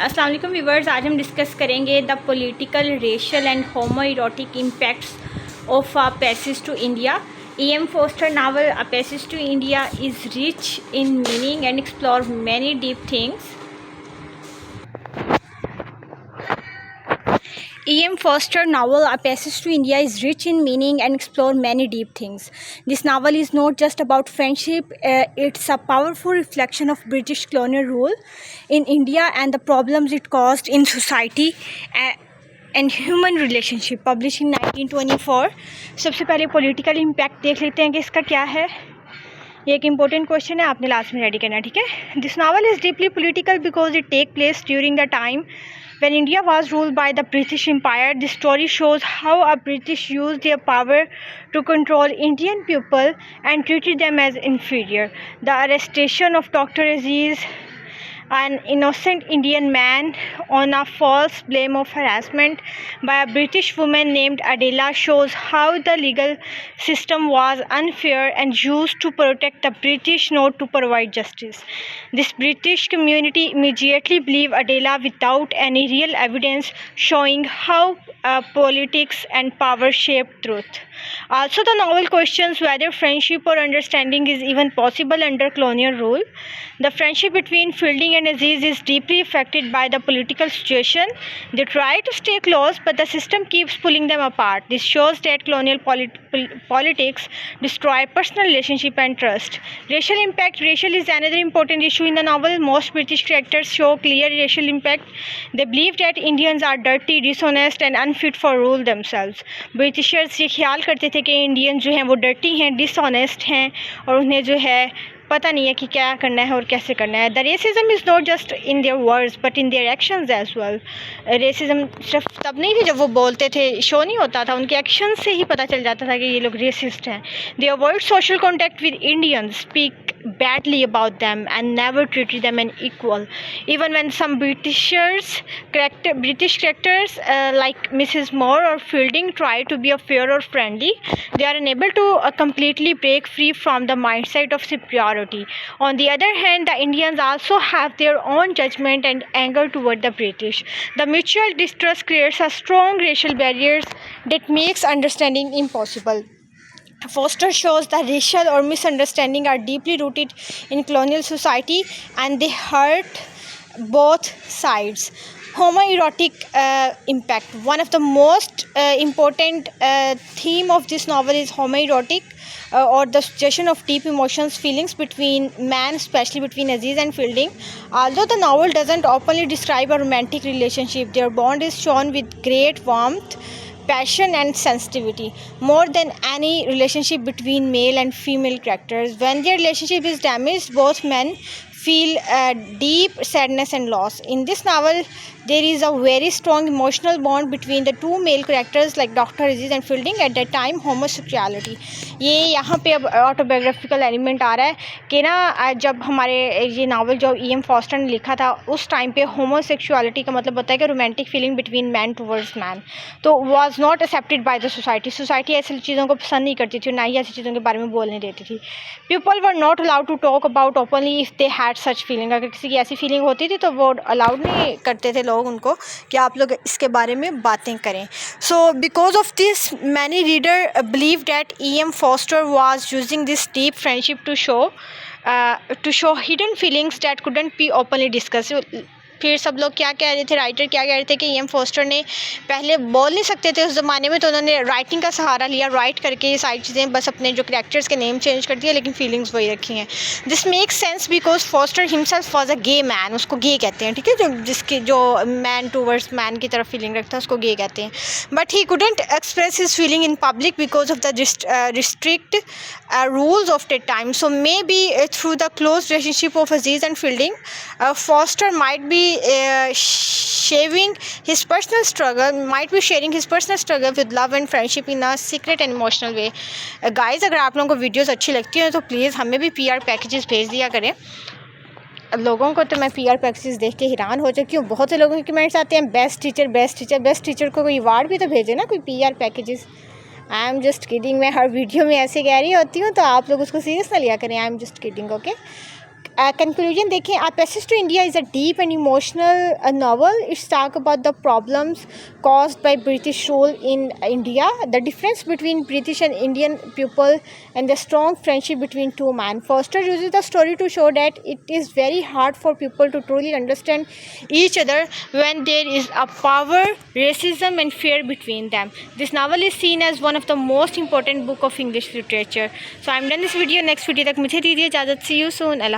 अस्सलाम वालेकुम व्यूवर्स, आज हम डिस्कस करेंगे the political, racial and homoerotic impacts of a passage to India. E.M. Forster novel A Passage to India is rich in meaning and explore many deep things. E.M. Forster novel A Passage to India is rich in meaning and explore many deep things. This novel is not just about friendship, it's a powerful reflection of British colonial rule in India and the problems it caused in society and human relationship. Published in 1924. सबसे पहले political impact देख लेते हैं कि इसका क्या है. ये एक इम्पोर्टेंट क्वेश्चन है, आपने लास्ट में रेडी करना है, ठीक है. This novel is deeply political because it take place during the time when India was ruled by the British Empire. The story shows how a British used their power to control Indian people and treated them as inferior. The arrestation of Dr. Aziz, an innocent Indian man, on a false blame of harassment by a British woman named Adela shows how the legal system was unfair and used to protect the British, not to provide justice. This British community immediately believed Adela without any real evidence, showing how politics and power shaped truth. Also, the novel questions whether friendship or understanding is even possible under colonial rule. The friendship between Fielding and Aziz is deeply affected by the political situation. They try to stay close, but the system keeps pulling them apart. This shows that colonial politics destroy personal relationship and trust. Racial impact. Racial is another important issue in the novel. Most British characters show clear racial impact. They believe that Indians are dirty, dishonest and unfit for rule themselves. Britishers ये ख्याल करते थे कि Indian जो हैं वो dirty हैं, dishonest हैं और उन्हें जो है पता नहीं है कि क्या करना है और कैसे करना है. The racism is not just in their words but in their actions as well. Racism सिर्फ तब नहीं थी जब वो बोलते थे, शो नहीं होता था, उनके एक्शन से ही पता चल जाता था कि ये लोग रेसिस्ट हैं. दे avoid social contact with Indians, speak badly about them and never treated them as equal. Even when some British characters like Mrs. Moore or Fielding try to be fair or friendly, they are unable to completely break free from the mindset of superiority. On the other hand, the Indians also have their own judgment and anger toward the British. The mutual distrust creates a strong racial barriers that makes understanding impossible. Foster shows that racial or misunderstanding are deeply rooted in colonial society and they hurt both sides. Homoerotic impact. One of the most important theme of this novel is homoerotic or the suggestion of deep emotions, feelings between man, especially between Aziz and Fielding. Although the novel doesn't openly describe a romantic relationship, their bond is shown with great warmth, passion and sensitivity, more than any relationship between male and female characters. When their relationship is damaged, both men feel deep sadness and loss. In this novel, there is a very strong emotional bond between the two male characters like Dr. Aziz and Fielding at that time. Homosexuality, ये यहाँ पे अब autobiographical element आ रहा है कि ना जब हमारे ये नावल जो E.M. फॉस्टर ने लिखा था उस टाइम पे होमोसेक्सुअलिटी का मतलब होता है कि romantic feeling between man towards man तो was not accepted by the society. Society ऐसी चीज़ों को पसंद नहीं करती थी, ना ही ऐसी चीज़ों के बारे में बोलने देती थी. People were not allowed to talk about openly if they had such feeling. अगर किसी की ऐसी फीलिंग होती थी तो वो अलाउड नहीं करते थे लोग उनको कि आप लोग इसके बारे में बातें करें. So because of this many reader believe that E.M. Foster was using this deep friendship to show hidden feelings that couldn't be openly discussed. फिर सब लोग क्या कह रहे थे, राइटर क्या कह रहे थे कि E.M. फोस्टर ने पहले बोल नहीं सकते थे उस ज़माने में तो उन्होंने राइटिंग का सहारा लिया, राइट करके ये सारी चीज़ें बस अपने जो कैरेक्टर्स के नेम चेंज कर दिए लेकिन फीलिंग्स वही रखी हैं. This makes sense because Forster himself was a gay man. उसको गे कहते हैं, ठीक है, जो मैन टूवर्ड्स मैन की तरफ फीलिंग रखता है उसको गे कहते हैं. But he couldn't express his feeling in public because of the restrict rules of that time. So maybe through the close relationship of Aziz and Fielding, Foster might be sharing his personal struggle with love and friendship in a secret and emotional way. Guys, अगर आप लोगों को videos अच्छी लगती हैं तो please हमें भी PR पैकेजेस भेज दिया करें. लोगों को तो मैं PR पैकेजेस देख के हैरान हो चुकी हूँ. बहुत से लोगों के कमेंट्स आते हैं बेस्ट टीचर को कोई अवार्ड भी तो भेजे ना, कोई PR packages. I am just kidding. मैं हर वीडियो में ऐसे कह रही होती हूँ तो आप लोग उसको सीरियस ना लिया करें. I am just kidding. Okay, Conclusion देखें, A Passage to India is a deep and emotional novel. It's talk about the problems caused by British rule in India, the difference between British and Indian people, and the strong friendship between two men. Foster uses the story to show that it is very hard for people to truly understand each other when there is a power, racism, and fear between them. This novel is seen as one of the most important book of English literature. So I'm done this video. Next video तक मुझे दीजिए इजाज़त. See you soon.